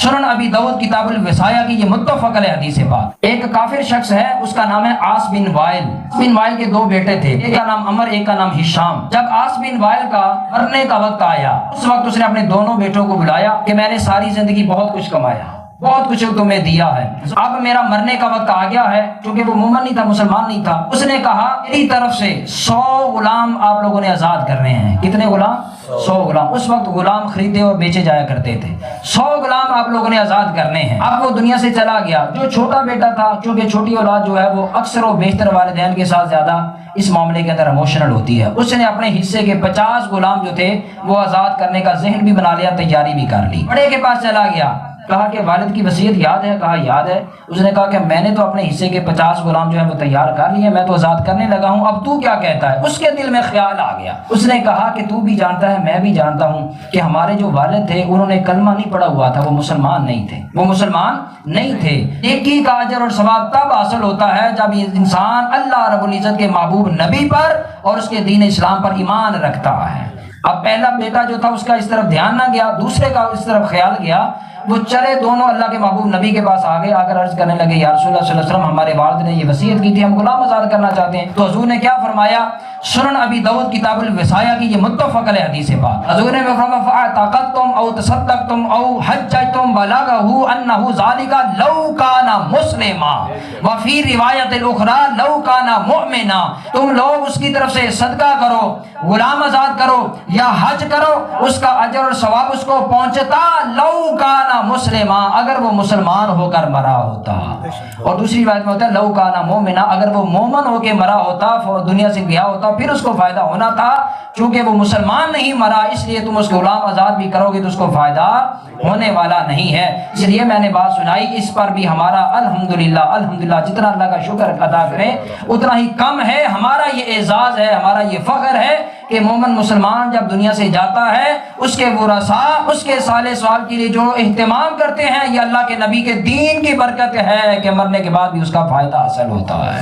سنن ابی داؤد کتاب الوصایا کی یہ متفق علیہ حدیث ہے بات۔ ایک کافر شخص ہے، اس کا نام ہے عاص بن وائل کے دو بیٹے تھے، ایک کا نام عمر، ایک کا نام ہشام۔ جب عاص بن وائل کا مرنے کا وقت آیا، اس وقت اس نے اپنے دونوں بیٹوں کو بلایا کہ میں نے ساری زندگی بہت کچھ کمایا، بہت کچھ تمہیں دیا ہے، اب میرا مرنے کا وقت آ گیا ہے۔ چونکہ وہ مومن نہیں تھا، مسلمان نہیں تھا، اس نے کہا میری طرف سے 100 غلام آپ لوگوں نے آزاد کرنے ہیں۔ کتنے غلام؟ 100 غلام۔ اس وقت غلام خریدے اور بیچے جایا کرتے تھے۔ 100 غلام آپ لوگوں نے آزاد کرنے ہیں۔ اب وہ دنیا سے چلا گیا۔ جو چھوٹا بیٹا تھا، چونکہ چھوٹی اولاد جو ہے وہ اکثر و بیشتر والدین کے ساتھ زیادہ اس معاملے کے اندر ایموشنل ہوتی ہے، اس نے اپنے حصے کے 50 غلام جو تھے وہ آزاد کرنے کا ذہن بھی بنا لیا، تیاری بھی کر لی۔ بڑے کے پاس چلا گیا، کہا کہ والد کی وصیت یاد ہے؟ کہا یاد ہے۔ اس نے کہا کہ میں نے تو اپنے حصے کے 50 غلام جو ہے وہ تیار کر لیے، میں تو آزاد کرنے لگا ہوں، اب تو کیا کہتا ہے؟ اس کے دل میں خیال آ گیا۔ اس نے کہا کہ تو بھی جانتا ہے، میں بھی جانتا ہوں کہ ہمارے جو والد تھے انہوں نے کلمہ نہیں پڑھا ہوا تھا، وہ مسلمان نہیں تھے، وہ مسلمان نہیں تھے۔ نیکی کا اجر اور ثواب تب حاصل ہوتا ہے جب انسان اللہ رب العزت کے محبوب نبی پر اور اس کے دین اسلام پر ایمان رکھتا ہے۔ اب پہلا بیٹا جو تھا اس کا اس طرف دھیان نہ گیا، دوسرے کا اس طرف خیال گیا۔ وہ چلے دونوں اللہ کے محبوب نبی کے پاس آگے، آ کر عرض کرنے لگے یا رسول اللہ صلی اللہ علیہ وسلم، ہمارے والد نے یہ وصیت کی تھی، ہم غلام آزاد کرنا چاہتے ہیں۔ تو حضور نے کیا فرمایا؟ سنن ابی داؤد کتاب الوصایا کی یہ متفق علیہ حدیث ہے بات۔ حضور نے فرمایا فاعتقدتم او تصدقتم او حججتم بلغه انه ذلك لو كان مسلما وفي روایت الاخرى لو كان مؤمنا۔ تم لوگ اس کی طرف سے صدقہ کرو، غلام آزاد کرو یا حج کرو، اس کا اجر اور ثواب اس کو پہنچتا لو كان مسلما، اگر وہ مسلمان ہو کر مرا ہوتا۔ اور دوسری روایت میں ہوتا ہے لو كان مؤمنا، اگر وہ مومن ہو کے مرا ہوتا، دنیا سے گیا ہوتا، پھر اس کو فائدہ ہونا تھا۔ چونکہ وہ مسلمان نہیں مرا، اس لیے تم اس کو غلام آزاد بھی کرو گے تو اس کو فائدہ ہونے والا نہیں ہے۔ اس لیے میں نے بات سنائی، اس پر بھی ہمارا الحمدللہ جتنا اللہ کا شکر ادا کریں اتنا ہی کم ہے۔ ہمارا یہ اعزاز ہے، ہمارا یہ فخر ہے کہ مومن مسلمان جب دنیا سے جاتا ہے، اس کے ورثاء اس کے صالح سوال کے لیے جو اہتمام کرتے ہیں، یہ اللہ کے نبی کے دین کی برکت ہے کہ مرنے کے بعد بھی اس کا فائدہ حاصل ہوتا ہے۔